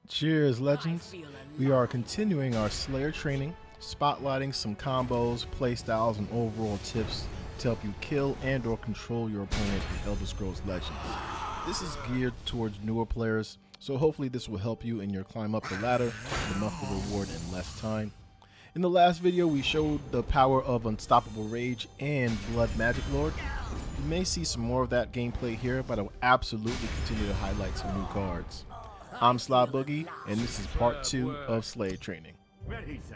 Cheers, Legends! We are continuing our Slayer training, spotlighting some combos, playstyles, and overall tips to help you kill and or control your opponent in Elder Scrolls Legends. This is geared towards newer players, so hopefully this will help you in your climb up the ladder with enough of a reward in less time. In the last video, we showed the power of Unstoppable Rage and Blood Magic Lord. You may see some more of that gameplay here, but I will absolutely continue to highlight some new cards. I'm Sly Boogie, and this is part 2 of Slayer training. Ready, say.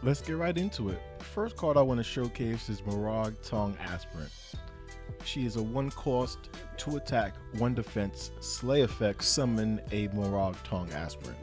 Let's get right into it. The first card I want to showcase is Morog Tongue Aspirin. She is a 1 cost, 2 attack, 1 defense, slay effect, summon a Morog Tongue Aspirin.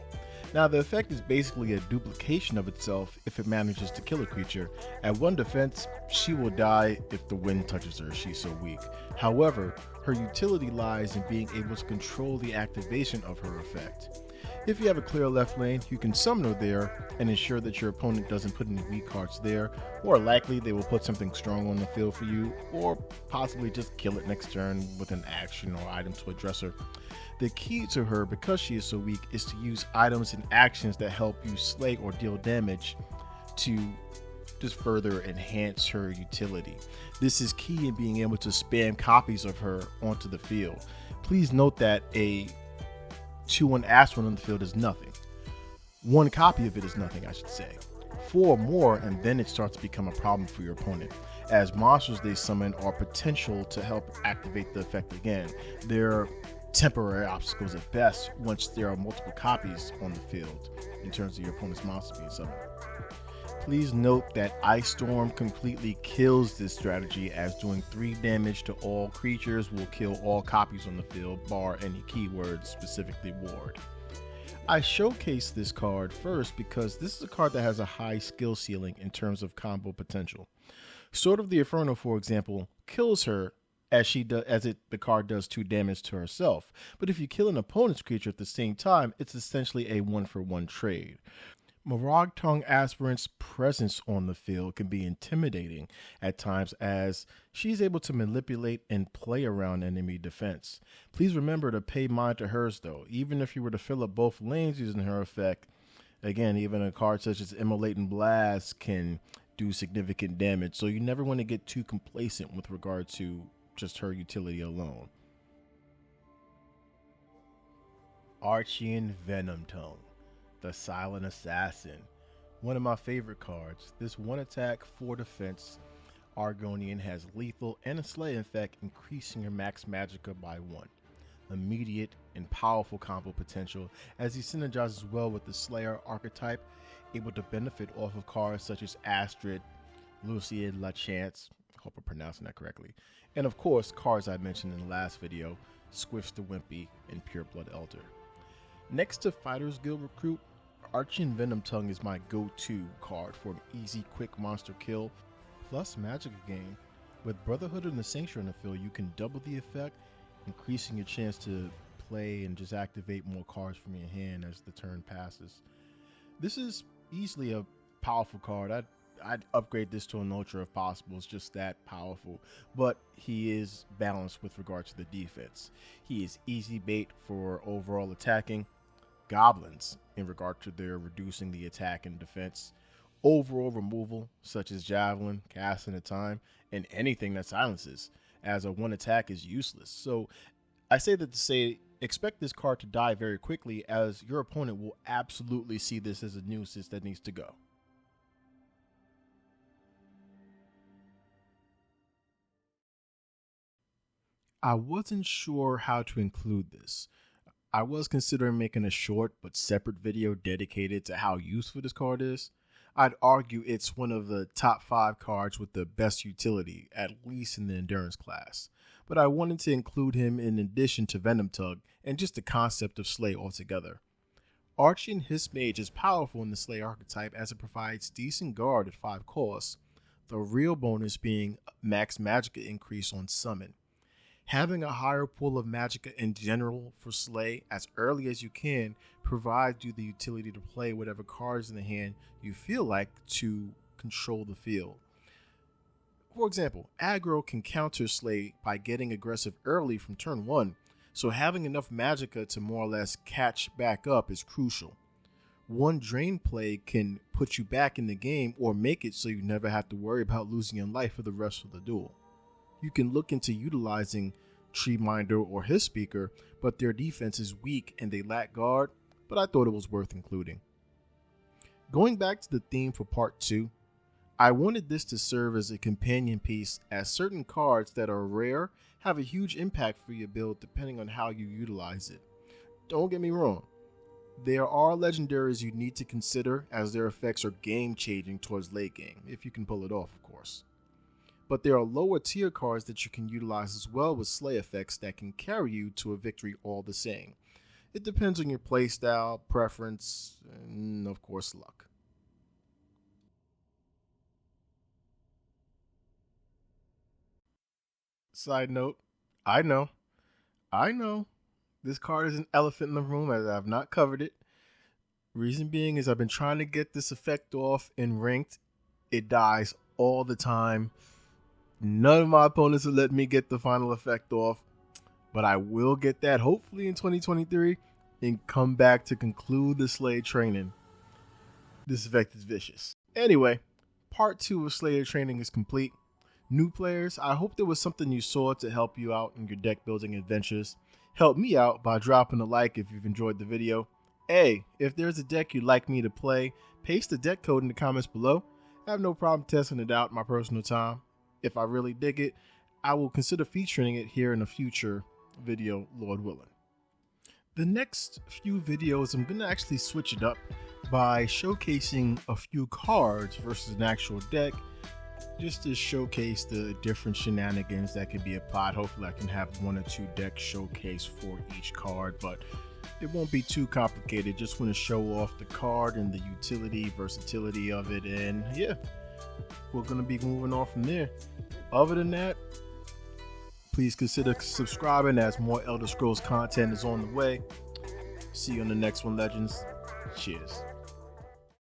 Now the effect is basically a duplication of itself if it manages to kill a creature. At 1 defense, she will die if the wind touches her, she's so weak. However, her utility lies in being able to control the activation of her effect. If you have a clear left lane, you can summon her there and ensure that your opponent doesn't put any weak cards there, or likely they will put something strong on the field for you, or possibly just kill it next turn with an action or item to address her. The key to her, because she is so weak, is to use items and actions that help you slay or deal damage to just further enhance her utility. This is key in being able to spam copies of her onto the field. Please note that a 2-1 Aspirin on the field is nothing. 1 copy of it is nothing, I should say. 4 or more, and then it starts to become a problem for your opponent, as monsters they summon are potential to help activate the effect again. They're temporary obstacles at best once there are multiple copies on the field in terms of your opponent's monster being summoned. Please note that Ice Storm completely kills this strategy, as doing 3 damage to all creatures will kill all copies on the field, bar any keywords, specifically ward. I showcase this card first because this is a card that has a high skill ceiling in terms of combo potential. Sword of the Inferno, for example, kills her as the card does 2 damage to herself. But if you kill an opponent's creature at the same time, it's essentially a 1-for-1 trade. Morog Tongue Aspirin's presence on the field can be intimidating at times, as she's able to manipulate and play around enemy defense. Please remember to pay mind to hers though. Even if you were to fill up both lanes using her effect, again, even a card such as Immolating Blast can do significant damage, so you never want to get too complacent with regard to just her utility alone. Archmage Venom Tongue, the Silent Assassin. One of my favorite cards. This 1 attack, 4 defense Argonian has lethal and a slay effect, increasing your max magicka by 1. Immediate and powerful combo potential, as he synergizes well with the Slayer archetype, able to benefit off of cards such as Astrid, Lucia LaChance, hope I'm pronouncing that correctly, and of course cards I mentioned in the last video, Squish the Wimpy and Pureblood Elder. Next to Fighters Guild Recruit, Archmage Venom Tongue is my go-to card for an easy, quick monster kill, plus magic gain. With Brotherhood and the Sanctuary on the field, you can double the effect, increasing your chance to play and just activate more cards from your hand as the turn passes. This is easily a powerful card. I'd upgrade this to an Ultra if possible. It's just that powerful, but he is balanced with regard to the defense. He is easy bait for overall attacking goblins in regard to their reducing the attack and defense, overall removal such as javelin, cast in a time, and anything that silences, as a 1 attack is useless. So I say that to say expect this card to die very quickly, as your opponent will absolutely see this as a nuisance that needs to go. I wasn't sure how to include this. I was considering making a short but separate video dedicated to how useful this card is. I'd argue it's one of the top 5 cards with the best utility, at least in the endurance class. But I wanted to include him in addition to Venom Tongue and just the concept of Slay altogether. Archmage Mage is powerful in the Slay archetype, as it provides decent guard at 5 costs, the real bonus being max magicka increase on summon. Having a higher pool of magicka in general for Slay as early as you can provides you the utility to play whatever cards in the hand you feel like to control the field. For example, aggro can counter Slay by getting aggressive early from turn 1, so having enough magicka to more or less catch back up is crucial. One drain play can put you back in the game or make it so you never have to worry about losing your life for the rest of the duel. You can look into utilizing Treeminder or his speaker, but their defense is weak and they lack guard, but I thought it was worth including. Going back to the theme for part 2, I wanted this to serve as a companion piece, as certain cards that are rare have a huge impact for your build depending on how you utilize it. Don't get me wrong, there are legendaries you need to consider, as their effects are game changing towards late game, if you can pull it off of course. But there are lower tier cards that you can utilize as well with Slay effects that can carry you to a victory all the same. It depends on your playstyle, preference, and of course luck. Side note, I know, this card is an elephant in the room as I have not covered it. Reason being is I've been trying to get this effect off in ranked. It dies all the time. None of my opponents have let me get the final effect off, but I will get that hopefully in 2023 and come back to conclude the Slay training. This effect is vicious. Anyway, part 2 of Slayer training is complete. New players, I hope there was something you saw to help you out in your deck building adventures. Help me out by dropping a like if you've enjoyed the video. Hey, if there's a deck you'd like me to play, paste the deck code in the comments below. I have no problem testing it out in my personal time. If I really dig it, I will consider featuring it here in a future video, Lord willing. The next few videos, I'm going to actually switch it up by showcasing a few cards versus an actual deck, just to showcase the different shenanigans that could be applied. Hopefully I can have 1 or 2 decks showcased for each card, but it won't be too complicated. Just want to show off the card and the utility, versatility of it, and yeah, we're going to be moving on from there. Other than that, please consider subscribing as more Elder Scrolls content is on the way. See you on the next one, Legends. Cheers.